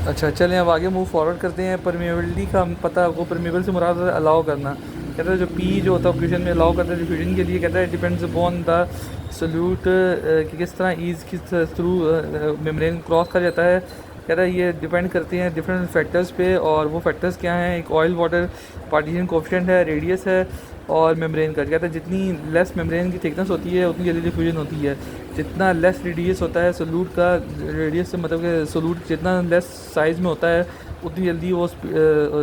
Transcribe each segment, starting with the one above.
अच्छा चलें अब आगे मूव फॉरवर्ड करते हैं। परमेबिलिटी का हम पता आपको, परमेबल से मुराद है अलाउ करना। कहता है जो पी जो होता है ऑक्यूशन में अलाउ करता है डिफ्यूजन के लिए, कहता है डिपेंड्स अपॉन द सल्यूट कि किस तरह ईज किस थ्रू मेम्ब्रेन क्रॉस कर जाता है। कहता है ये डिपेंड करते हैं डिफरेंट फैक्टर्स पे, और वो फैक्टर्स क्या हैं? एक ऑयल वाटर पार्टीशन कोफिशिएंट है, रेडियस है, और मेम्ब्रेन का। कहता है जितनी लेस मेम्ब्रेन की थिकनेस होती है उतनी जल्दी डिफ्यूजन होती है। जितना लेस रेडियस होता है सोलूट का, रेडियस से मतलब कि सोलूट जितना लेस साइज़ में होता है उतनी जल्दी वो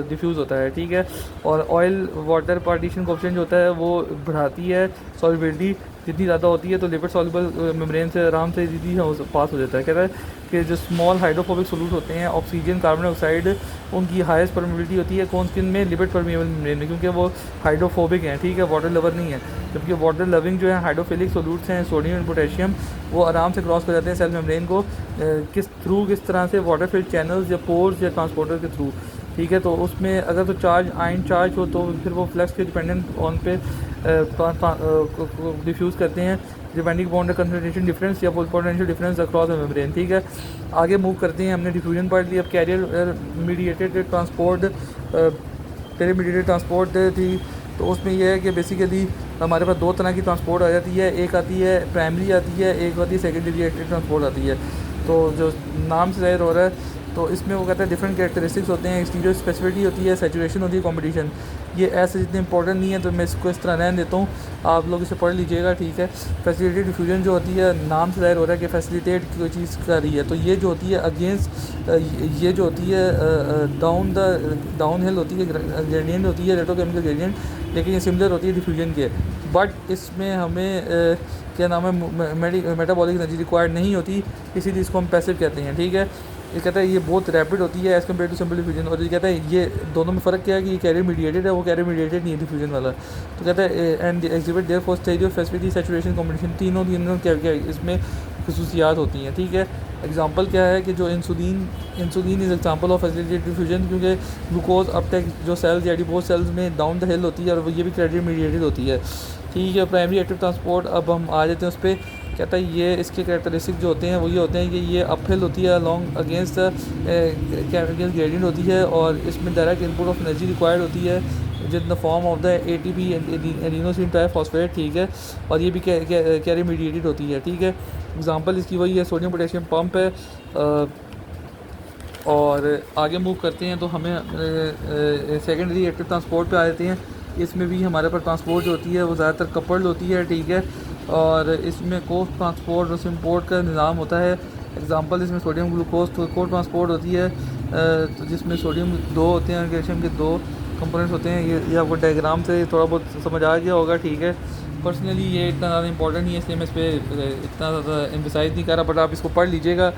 डिफ्यूज़ होता है, ठीक है। और ऑयल वाटर पार्टीशन कोफिशिएंट जो होता है वो बढ़ाती है सॉल्युबिलिटी। जितनी ज़्यादा होती है तो लिपिड सॉल्युबल मेम्ब्रेन से आराम से जल्दी पास हो जाता है। कहता है कि जो स्मॉल हाइड्रोफोबिक सोलूट होते हैं, ऑक्सीजन, कार्बन डाइऑक्साइड, उनकी हाईएस्ट परमेबिलिटी होती है कौन स्किन में? लिपिड परमेबल मेम्ब्रेन में, क्योंकि वो हाइड्रोफोबिक हैं, ठीक है, वाटर लवर नहीं है। जबकि वाटर लविंग जो है हाइड्रोफिलिक सोलूट्स हैं, सोडियम एंड पोटेशियम, वो आराम से क्रॉस कर जाते हैं सेल मेम्ब्रेन को किस तरह से? वाटर फिल्ड चैनल्स या पोर्स या ट्रांसपोर्टर के थ्रू, ठीक है। तो उसमें अगर तो चार्ज आयन चार्ज हो तो फिर वो फ्लक्स के डिपेंडेंट ऑन पे डिफ्यूज़ करते हैं depending upon the concentration difference या potential difference across the membrane, ठीक है। आगे मूव करते हैं। हमने डिफ्यूजन पढ़ लिया। अब carrier mediated transport, carrier mediated transport थी, तो उसमें यह है कि बेसिकली हमारे पास दो तरह की ट्रांसपोर्ट आ जाती है। एक आती है प्राइमरी आती है, एक आती है सेकेंडरी ट्रांसपोर्ट आती है। तो जो नाम से ज़ाहिर हो रहा है, तो इसमें वो कहता है डिफरेंट कैरेक्टरिस्टिक्स होते हैं। एक्सटीरियर स्पेसिफिसिटी होती है, सैचुरेशन होती है, कॉम्पिटिशन। ये ऐसे जितने इंपॉर्टेंट नहीं है तो मैं इसको इस तरह रहने देता हूँ, आप लोग इसे पढ़ लीजिएगा, ठीक है। फैसिलिटेटेड डिफ्यूजन जो होती है, नाम से ज़ाहिर हो रहा है कि फैसिलिटेट कोई चीज़ कर रही है, तो ये जो होती है अगेंस्ट, ये जो होती है डाउन हिल होती है, ग्रेडियंट होती है, इलेक्ट्रोकेमिकल ग्रेडियंट, लेकिन ये सिमिलर होती है डिफ्यूजन के। बट इसमें हमें क्या नाम है, मेटाबॉलिक एनर्जी रिक्वायर्ड नहीं होती, इसीलिए इसको हम पैसिव कहते हैं, ठीक है। ये कहता है ये बहुत रैपिड होती है as compare to simple diffusion. और ये कहता है ये दोनों में फ़र्क क्या है कि ये कैरियर मीडिएटेड है, वो कैरियर मीडिएटेड नहीं है डिफ्यूजन वाला। तो कहता है and exhibit there for stereo facility saturation combination, तीनों क्या इसमें खसूसियात होती हैं, ठीक है। एग्जांपल क्या है कि जो insulin is example of facilitated diffusion, क्योंकि ग्लूकोज अपटेक जो सेल्स या एडिपोज सेल्स में डाउन द हिल होती है, और ये भी कैरियर मीडिएटेड होती है, ठीक है। प्राइमरी एक्टिव ट्रांसपोर्ट, अब हम आ जाते हैं उस पर। कहता है ये इसके कैरेक्टरिस्टिक जो होते हैं वो ये होते हैं कि ये अपहिल होती है अलॉन्ग अगेंस्ट केमिकल ग्रेडियंट होती है, और इसमें direct input of energy required होती है in the form of the ATP adenosine triphosphate, ठीक है। और ये भी कैरियर मीडिएटेड होती है, ठीक है। एग्जांपल इसकी वही है, सोडियम पोटेशियम पंप है। और आगे मूव करते हैं तो हमें सेकेंडरी एक्टिव ट्रांसपोर्ट पे आ जाते हैं। इसमें भी हमारे पास ट्रांसपोर्ट जो होती है वो ज़्यादातर कपल्ड होती है, ठीक है। और इसमें को ट्रांसपोर्ट और सिम्पोर्ट का निज़ाम होता है। एग्जांपल इसमें सोडियम ग्लूकोज को ट्रांसपोर्ट होती है, तो जिसमें सोडियम दो होते हैं और कैल्शियम के दो कंपोनेंट्स होते हैं। ये आपको डायग्राम से थोड़ा बहुत समझ आ गया होगा, ठीक है। पर्सनली ये इतना ज़्यादा इंपॉर्टेंट नहीं है, इसलिए मैं इस पर इतना ज़्यादा एम्फसाइज़ नहीं कर रहा, बट आप इसको पढ़ लीजिएगा।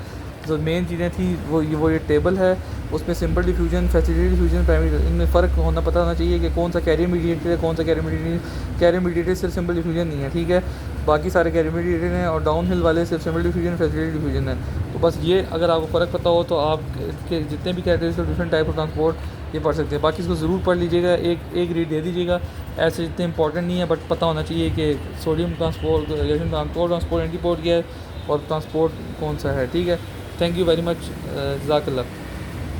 जो मेन चीज़ें थी वो ये टेबल है, उसमें simple diffusion, facilitated diffusion, primary, इनमें फ़र्क होना पता होना चाहिए कि कौन सा कैरियर मीडिएटेड है, कौन सा कैरियर मीडिएटेड। कैरियर मीडिएटेड सिर्फ सिंपल डिफ्यूजन नहीं है, ठीक है। बाकी सारे कैरियर मीडिएटेड हैं, और डाउन हिल वाले सिर्फ सिंपल डिफ्यूजन, फैसिलिटेटेड डिफ्यूजन है। तो बस ये अगर आपको फ़र्क पता हो तो आप के जितने भी categories different type of transport ये पढ़ सकते हैं। बाकी इसको ज़रूर पढ़ लीजिएगा, एक रीड दे दीजिएगा। ऐसे जितने इंपॉर्टेंट नहीं है, बट पता होना चाहिए कि सोडियम ट्रांसपोर्ट, ट्रांसपोर्ट, एंटीपोर्ट क्या है, और ट्रांसपोर्ट कौन सा है, ठीक है। थैंक यू वेरी मच, जज़ाकल्लाह।